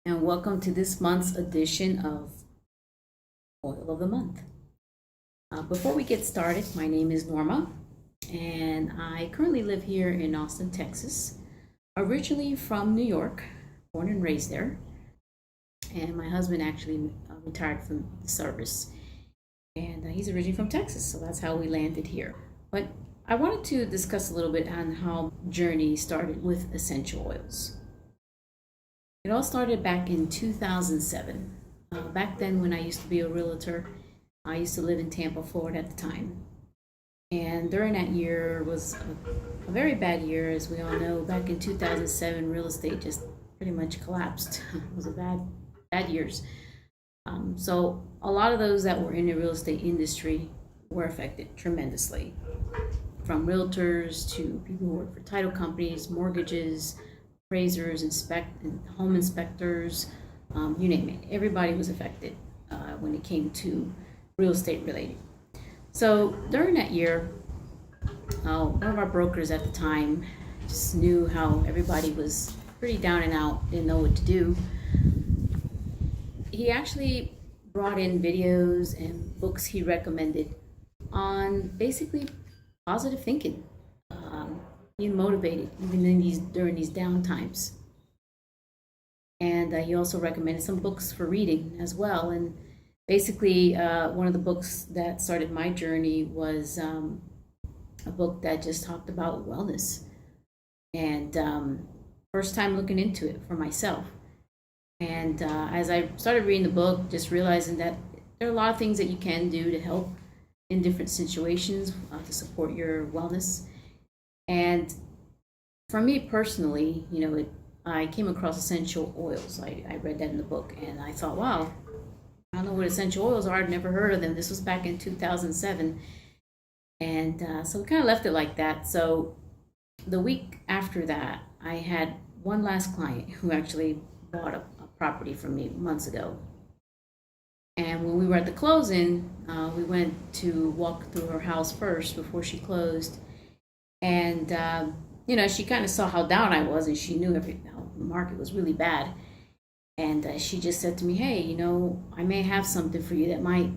and welcome to this month's edition of Oil of the Month. Before we get started, my name is Norma, and I currently live here in Austin, Texas. Originally from New York, born and raised there, and my husband actually retired from the service, and he's originally from Texas, so that's how we landed here. But I wanted to discuss a little bit on how journey started with essential oils. It all started back in 2007. Back then, when I used to be a realtor, I used to live in Tampa, Florida at the time. And during that year was a very bad year, as we all know. Back in 2007, real estate just pretty much collapsed. It was a bad years. So a lot of those that were in the real estate industry were affected tremendously, from realtors to people who work for title companies, mortgages, appraisers, home inspectors, you name it. Everybody was affected when it came to real estate related. So during that year, one of our brokers at the time just knew how everybody was pretty down and out, didn't know what to do. He actually brought in videos and books he recommended on basically positive thinking, being motivated even during these down times. And he also recommended some books for reading as well. And basically, one of the books that started my journey was a book that just talked about wellness. And first time looking into it for myself. And as I started reading the book, just realizing that there are a lot of things that you can do to help in different situations to support your wellness. And for me personally, I came across essential oils. I read that in the book, and I thought, wow, I don't know what essential oils are. I'd never heard of them. This was back in 2007. And so we kind of left it like that. So the week after that, I had one last client who actually bought a property from me months ago. And when we were at the closing, we went to walk through her house first before she closed. And, she kind of saw how down I was, and she knew how the market was really bad. And she just said to me, hey, I may have something for you that might,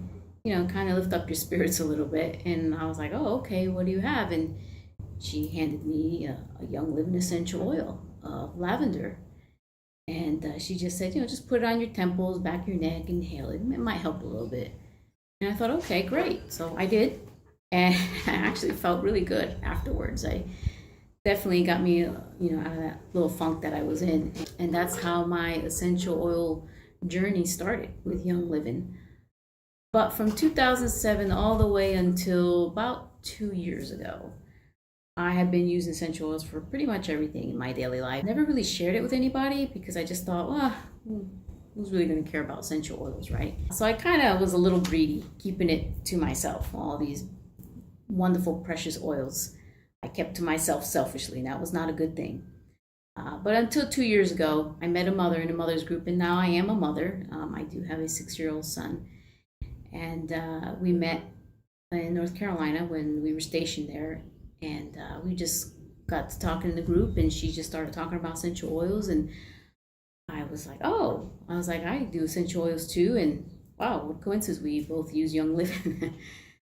kind of lift up your spirits a little bit. And I was like, oh, okay, what do you have? And she handed me a Young Living essential oil of lavender. And she just said, just put it on your temples, back your neck, inhale it. It might help a little bit. And I thought, okay, great. So I did. And I actually felt really good afterwards. I definitely got me, out of that little funk that I was in. And that's how my essential oil journey started with Young Living. But from 2007 all the way until about 2 years ago, I have been using essential oils for pretty much everything in my daily life. Never really shared it with anybody because I just thought, well, who's really going to care about essential oils, right? So I kind of was a little greedy, keeping it to myself, all these wonderful, precious oils. I kept to myself selfishly, and that was not a good thing. But until 2 years ago, I met a mother in a mother's group, and now I am a mother. I do have a 6-year-old son. And we met in North Carolina when we were stationed there. And we just got to talking in the group, and she just started talking about essential oils. And I was like, I do essential oils too. And wow, what coincidence, we both use Young Living.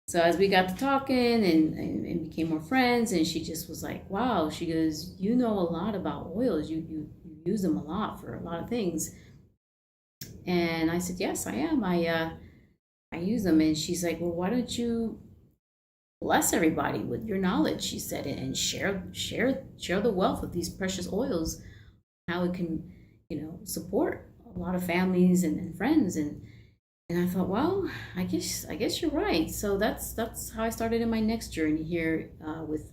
So as we got to talking and became more friends, and she just was like, wow, she goes, you know a lot about oils. You use them a lot for a lot of things. And I said, yes, I am. I use them. And she's like, well, why don't you bless everybody with your knowledge, she said, and share the wealth of these precious oils, how it can, support a lot of families and friends. And I thought, well, I guess you're right. So that's how I started in my next journey here with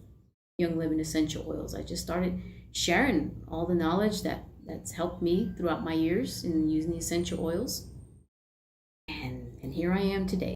Young Living essential oils. I just started sharing all the knowledge that's helped me throughout my years in using the essential oils. And here I am today.